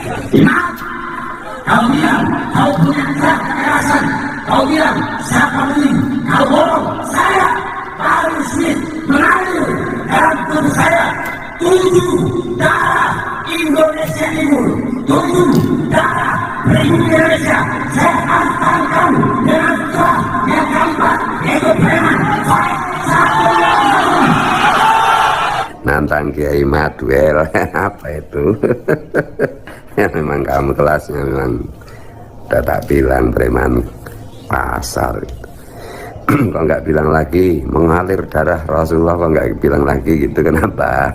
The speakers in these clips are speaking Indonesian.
Ingat, kau bilang kau punya gerak kekerasan, kau bilang siapa mending, kau bohong. Saya Bahar Smith mengalir dalam tubuh saya 7 darah Indonesia Timur, 7 darah Republik Indonesia. Saya antara kamu dengan Tuhan yang keempat, yaitu preman. Nantang Kiai Maduel. Apa itu? Ya memang kamu kelasnya memang udah tak bilang preman pasar. Kok nggak bilang lagi mengalir darah Rasulullah, kok nggak bilang lagi gitu, kenapa?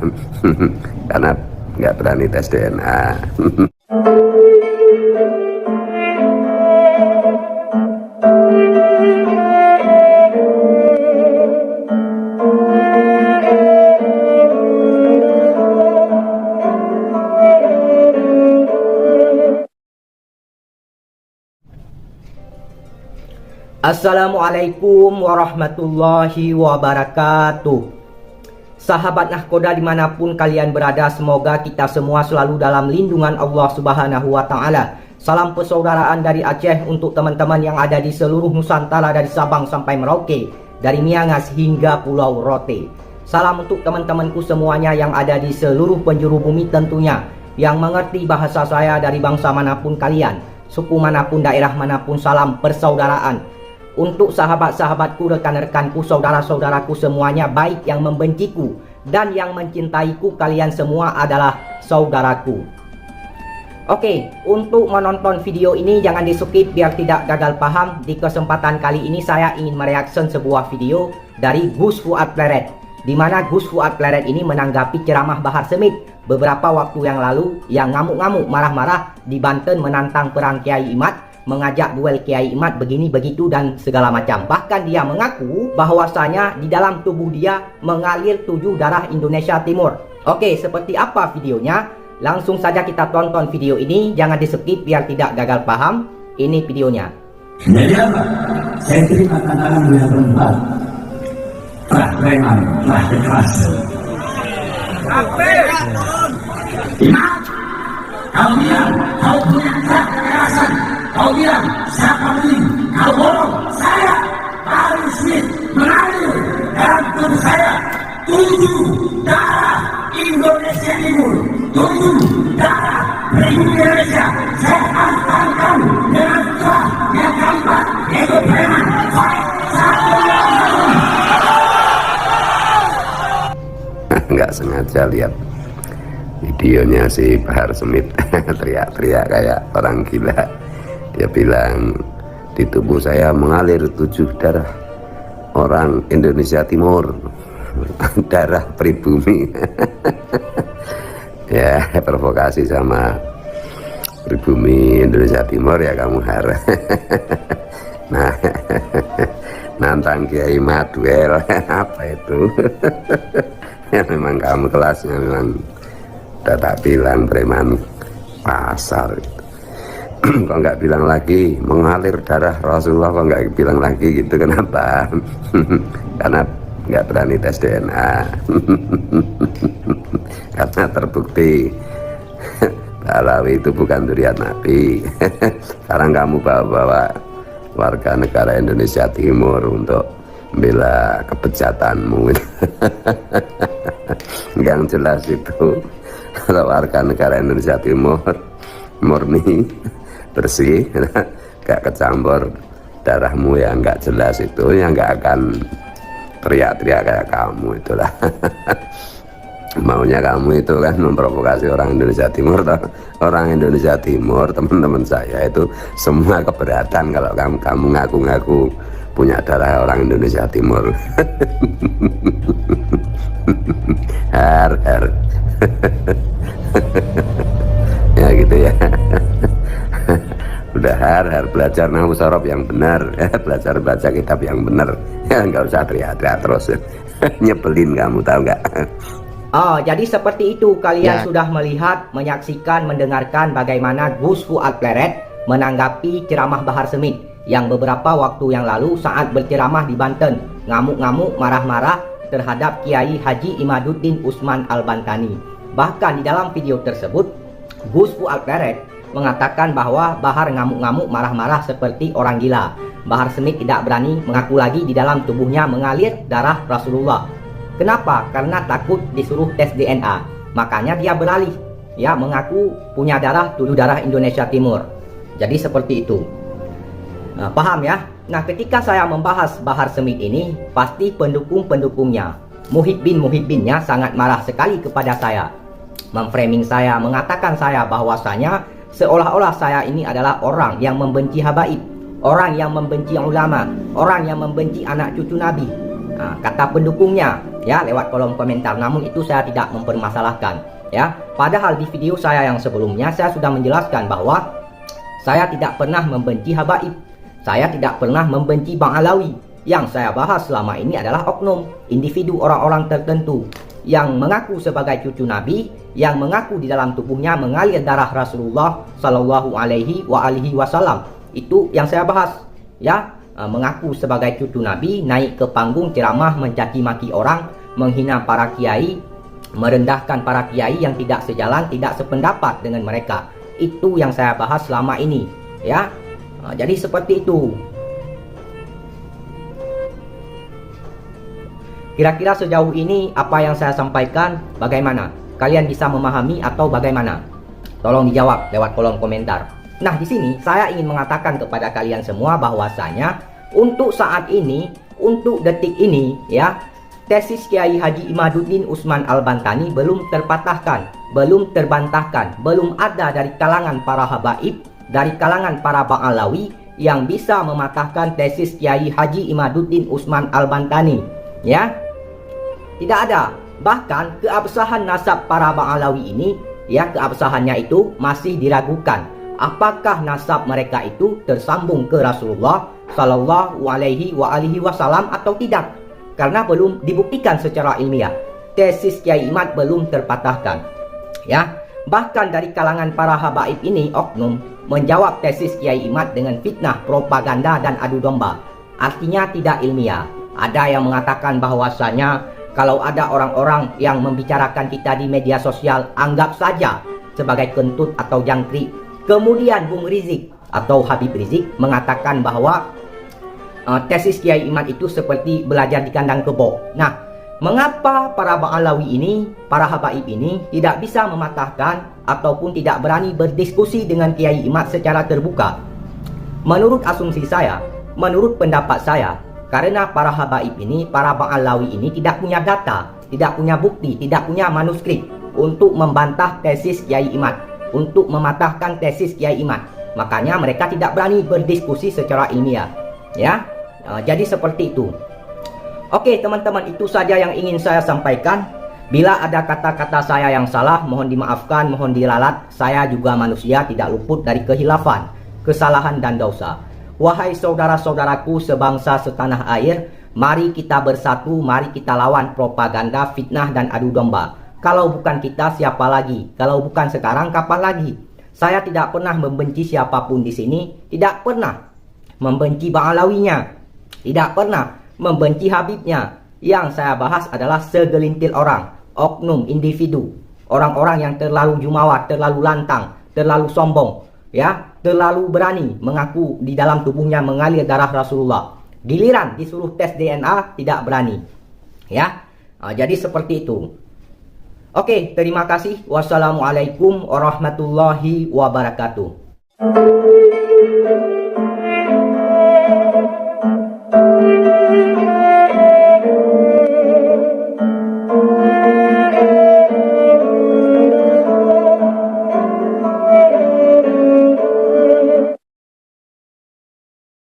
Karena nggak berani tes DNA. Assalamualaikum warahmatullahi wabarakatuh. Sahabat Nahkoda dimanapun kalian berada, semoga kita semua selalu dalam lindungan Allah Subhanahu wa Ta'ala. Salam persaudaraan dari Aceh untuk teman-teman yang ada di seluruh Nusantara, dari Sabang sampai Merauke, dari Miangas hingga Pulau Rote. Salam untuk teman-temanku semuanya yang ada di seluruh penjuru bumi tentunya, yang mengerti bahasa saya, dari bangsa manapun kalian, suku manapun, daerah manapun. Salam persaudaraan. Untuk sahabat-sahabatku, rekan-rekanku, saudara-saudaraku semuanya, baik yang membenciku dan yang mencintaiku, kalian semua adalah saudaraku. Oke, untuk menonton video ini jangan di skip biar tidak gagal paham. Di kesempatan kali ini saya ingin mereaction sebuah video dari Gus Fuad Pleret, di mana Gus Fuad Pleret ini menanggapi ceramah Bahar Smith beberapa waktu yang lalu, yang ngamuk-ngamuk, marah-marah di Banten menantang perang Kiai Imad, mengajak duel Kiai Imad begini begitu dan segala macam. Bahkan dia mengaku bahwasanya di dalam tubuh dia mengalir 7 darah Indonesia Timur. Oke, seperti apa videonya? Langsung saja kita tonton video ini, jangan di skip biar tidak gagal paham. Ini videonya. Jadi apa? Saya terima tantangan beliau berempat. Telah preman, telah kekerasan. Ingat, kau bilang kau punya gerak kekerasan, kau bilang siapa mending, kau bohong. Saya Bahar Smith mengalir dalam tubuh saya 7 darah Indonesia Timur, 7 darah Republik Indonesia. Saya antara kamu dengan Tuhan yang keempat, yaitu preman. Nggak sengaja lihat videonya si Bahar Smith teriak-teriak kayak orang gila. Dia bilang di tubuh saya mengalir 7 darah orang Indonesia Timur, darah pribumi. Ya, provokasi sama pribumi Indonesia Timur ya kamu, Har. Nah, nantang Kiai Maduel. Apa itu? Ya memang kamu kelasnya memang udah tak bilang preman pasar. Kok nggak bilang lagi mengalir darah Rasulullah, kok nggak bilang lagi gitu, kenapa? Karena nggak berani tes DNA. Karena terbukti Alawi itu bukan durian Nabi. Sekarang kamu bawa-bawa warga negara Indonesia Timur untuk membela kebejatanmu. Yang jelas itu kalau warga negara Indonesia Timur murni, bersih, gak kecampur darahmu yang gak jelas itu, yang gak akan teriak-teriak kayak kamu itulah. Maunya kamu itu kan memprovokasi orang Indonesia Timur. Orang Indonesia Timur, teman-teman saya itu semua keberatan kalau kamu ngaku-ngaku punya darah orang Indonesia Timur. Har. Ya gitu ya. Udah har belajar nahwu sorof yang benar, belajar baca kitab yang benar. Ya nggak usah teriak-teriak terus. Nyebelin kamu, tahu nggak? Oh, jadi seperti itu kalian sudah melihat, menyaksikan, mendengarkan bagaimana Gus Fuad Pleret menanggapi ceramah Bahar Smith yang beberapa waktu yang lalu saat berceramah di Banten, ngamuk-ngamuk, marah-marah terhadap Kiai Haji Imaduddin Usman Al-Bantani. Bahkan di dalam video tersebut Gus Fuad Beret mengatakan bahwa Bahar ngamuk-ngamuk marah-marah seperti orang gila. Bahar Smith tidak berani mengaku lagi di dalam tubuhnya mengalir darah Rasulullah. Kenapa? Karena takut disuruh tes DNA. Makanya dia beralih, ya, mengaku punya darah Indonesia Timur. Jadi seperti itu. Nah, paham ya? Nah, ketika saya membahas Bahar Smith ini, pasti pendukung-pendukungnya, muhibbin-muhibbinnya sangat marah sekali kepada saya. Memframing saya, mengatakan saya bahwasanya seolah-olah saya ini adalah orang yang membenci habaib, orang yang membenci ulama, orang yang membenci anak cucu Nabi. Nah, kata pendukungnya, ya, lewat kolom komentar. Namun itu saya tidak mempermasalahkan, ya. Padahal di video saya yang sebelumnya saya sudah menjelaskan bahwa saya tidak pernah membenci habaib, saya tidak pernah membenci Bang Alawi. Yang saya bahas selama ini adalah oknum, individu orang-orang tertentu yang mengaku sebagai cucu Nabi, yang mengaku di dalam tubuhnya mengalir darah Rasulullah Shallallahu Alaihi Wasallam. Itu yang saya bahas, ya. Mengaku sebagai cucu Nabi, naik ke panggung ceramah mencaci maki orang, menghina para kiai, merendahkan para kiai yang tidak sejalan, tidak sependapat dengan mereka. Itu yang saya bahas selama ini, ya. Jadi seperti itu. Kira-kira sejauh ini apa yang saya sampaikan bagaimana? Kalian bisa memahami atau bagaimana? Tolong dijawab lewat kolom komentar. Nah, di sini saya ingin mengatakan kepada kalian semua bahwasanya untuk saat ini, untuk detik ini, ya, tesis Kiai Haji Imaduddin Usman Al-Bantani belum terpatahkan, belum terbantahkan, belum ada dari kalangan para habaib, dari kalangan para Bang Alawi yang bisa mematahkan tesis Kiai Haji Imaduddin Usman Al-Bantani, ya. Tidak ada. Bahkan keabsahan nasab para Bang Alawi ini, ya, keabsahannya itu masih diragukan. Apakah nasab mereka itu tersambung ke Rasulullah Sallallahu Alaihi Wasallam atau tidak? Karena belum dibuktikan secara ilmiah. Tesis Kiai Imad belum terpatahkan, ya. Bahkan dari kalangan para habaib ini, oknum, menjawab tesis Kiai Imad dengan fitnah, propaganda, dan adu domba. Artinya tidak ilmiah. Ada yang mengatakan bahwasanya kalau ada orang-orang yang membicarakan kita di media sosial, anggap saja sebagai kentut atau jangkrik. Kemudian Bung Rizik atau Habib Rizik mengatakan bahwa tesis Kiai Imad itu seperti belajar di kandang kebo. Nah, mengapa para Bang Alawi ini, para habaib ini tidak bisa mematahkan ataupun tidak berani berdiskusi dengan Kiai Imad secara terbuka? Menurut asumsi saya, menurut pendapat saya, karena para habaib ini, para Bang Alawi ini tidak punya data, tidak punya bukti, tidak punya manuskrip untuk membantah tesis Kiai Imad, untuk mematahkan tesis Kiai Imad. Makanya mereka tidak berani berdiskusi secara ilmiah, ya. Jadi seperti itu. Oke teman-teman, itu saja yang ingin saya sampaikan. Bila ada kata-kata saya yang salah, mohon dimaafkan, mohon diralat. Saya juga manusia, tidak luput dari kehilafan, kesalahan, dan dosa. Wahai saudara-saudaraku sebangsa setanah air, mari kita bersatu, mari kita lawan propaganda, fitnah, dan adu domba. Kalau bukan kita, siapa lagi? Kalau bukan sekarang, kapan lagi? Saya tidak pernah membenci siapapun di sini, tidak pernah membenci Bang Alawinya, tidak pernah membenci Habibnya. Yang saya bahas adalah segelintir orang, oknum, individu, orang-orang yang terlalu jumawa, terlalu lantang, terlalu sombong, ya, terlalu berani mengaku di dalam tubuhnya mengalir darah Rasulullah. Giliran disuruh tes DNA tidak berani, ya. Jadi seperti itu. Oke, terima kasih. Wassalamualaikum warahmatullahi wabarakatuh.